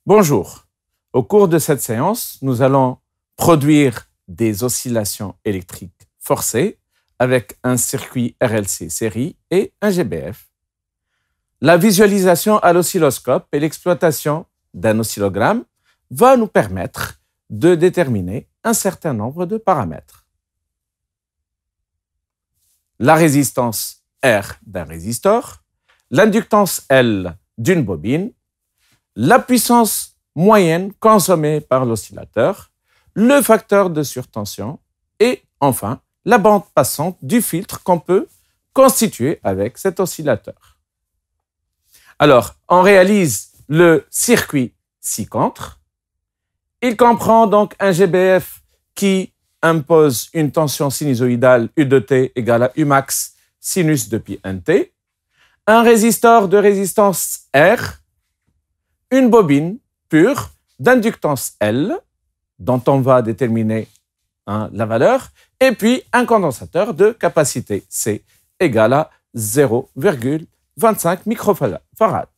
Bonjour. Au cours de cette séance, nous allons produire des oscillations électriques forcées avec un circuit RLC série et un GBF. La visualisation à l'oscilloscope et l'exploitation d'un oscillogramme va nous permettre de déterminer un certain nombre de paramètres. La résistance R d'un résistor, l'inductance L d'une bobine, la puissance moyenne consommée par l'oscillateur, le facteur de surtension et enfin la bande passante du filtre qu'on peut constituer avec cet oscillateur. Alors, on réalise le circuit ci-contre. Il comprend donc un GBF qui impose une tension sinusoïdale U de T égale à U max sinus de pi nt, un résistor de résistance R, une bobine pure d'inductance L, dont on va déterminer la valeur, et puis un condensateur de capacité C égale à 0,25 microfarad.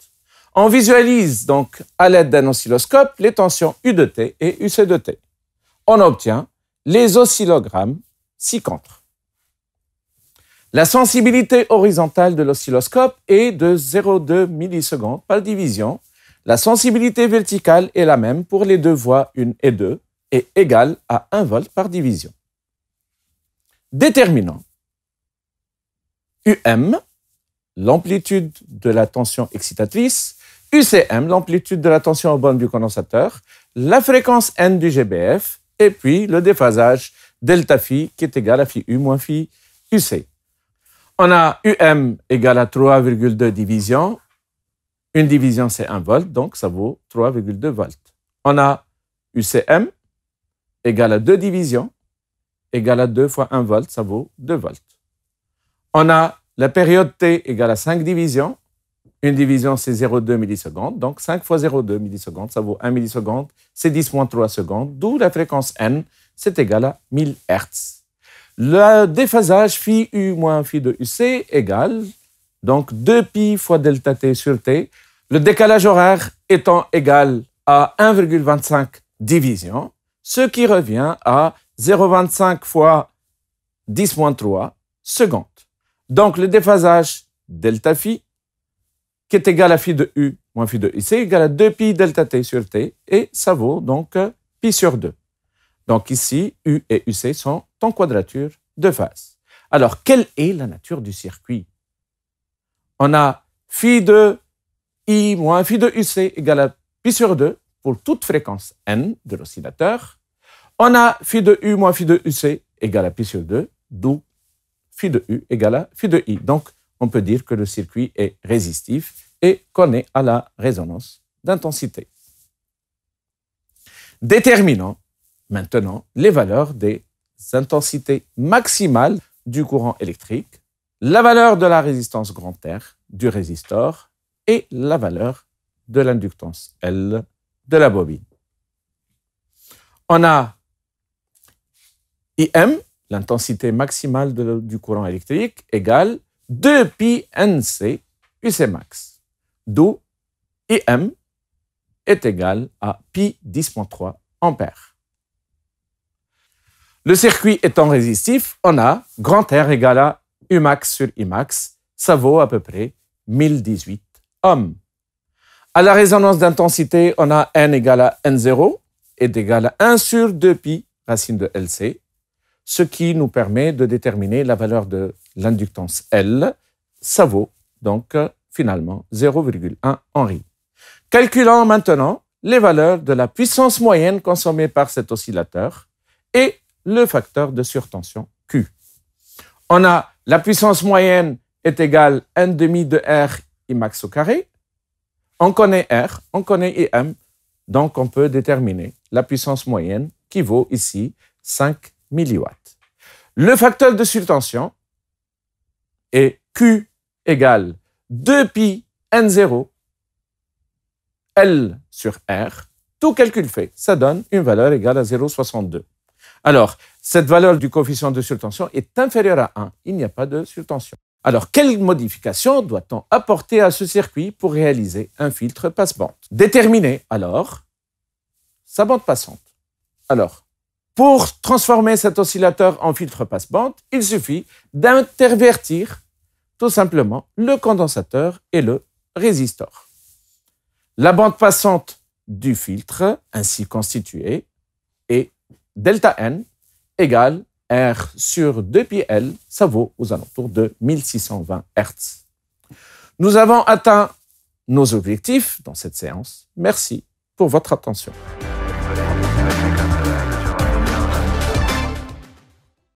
On visualise donc à l'aide d'un oscilloscope les tensions U de T et UC de T. On obtient les oscillogrammes ci-contre. La sensibilité horizontale de l'oscilloscope est de 0,2 millisecondes par division. La sensibilité verticale est la même pour les deux voies 1 et 2 et égale à 1 volt par division. Déterminons UM, l'amplitude de la tension excitatrice, UCM, l'amplitude de la tension aux bornes du condensateur, la fréquence N du GBF, et puis le déphasage delta phi qui est égal à phi U moins phi UC. On a UM égale à 3,2 divisions. Une division, c'est 1 volt, donc ça vaut 3,2 volts. On a UCM égale à 2 divisions, égale à 2 fois 1 volt, ça vaut 2 volts. On a la période T égale à 5 divisions. Une division, c'est 0,2 millisecondes, donc 5 fois 0,2 millisecondes, ça vaut 1 milliseconde, c'est 10 moins 3 secondes, d'où la fréquence N, c'est égal à 1000 Hz. Le déphasage phi U moins phi de UC égale donc 2pi fois delta T sur T, le décalage horaire étant égal à 1,25 division, ce qui revient à 0,25 fois 10 moins 3 secondes. Donc le déphasage delta phi, qui est égal à phi de U moins phi de UC, égal à 2pi delta T sur T, et ça vaut donc pi sur 2. Donc ici, U et UC sont en quadrature de phase. Alors, quelle est la nature du circuit? On a phi de I moins phi de UC égale à pi sur 2 pour toute fréquence N de l'oscillateur. On a phi de U moins phi de UC égale à pi sur 2, d'où phi de U égale à phi de I. Donc, on peut dire que le circuit est résistif et qu'on est à la résonance d'intensité. Déterminons maintenant les valeurs des intensités maximales du courant électrique, la valeur de la résistance grand R du résistor et la valeur de l'inductance L de la bobine. On a IM, l'intensité maximale du courant électrique, égale 2pi NC UC max, d'où IM est égal à pi 10.3 ampères. Le circuit étant résistif, on a grand R égale à U max sur I max, ça vaut à peu près 1018 ohms. À la résonance d'intensité, on a N égale à N0 est égal à 1 sur 2pi racine de LC, ce qui nous permet de déterminer la valeur de l'inductance L. Ça vaut donc finalement 0,1 Henry. Calculons maintenant les valeurs de la puissance moyenne consommée par cet oscillateur et le facteur de surtension Q. On a la puissance moyenne est égale à 1 demi de R I max au carré. On connaît R, on connaît IM, donc on peut déterminer la puissance moyenne qui vaut ici 5 milliwatts. Le facteur de surtension est Q égale 2pi N0 L sur R. Tout calcul fait, ça donne une valeur égale à 0,62. Alors, cette valeur du coefficient de surtension est inférieure à 1. Il n'y a pas de surtension. Alors, quelle modification doit-on apporter à ce circuit pour réaliser un filtre passe-bande? Déterminer, alors, sa bande passante. Alors, pour transformer cet oscillateur en filtre passe-bande, il suffit d'intervertir tout simplement le condensateur et le résistor. La bande passante du filtre ainsi constituée est delta N égale R sur 2πL, ça vaut aux alentours de 1620 Hz. Nous avons atteint nos objectifs dans cette séance. Merci pour votre attention.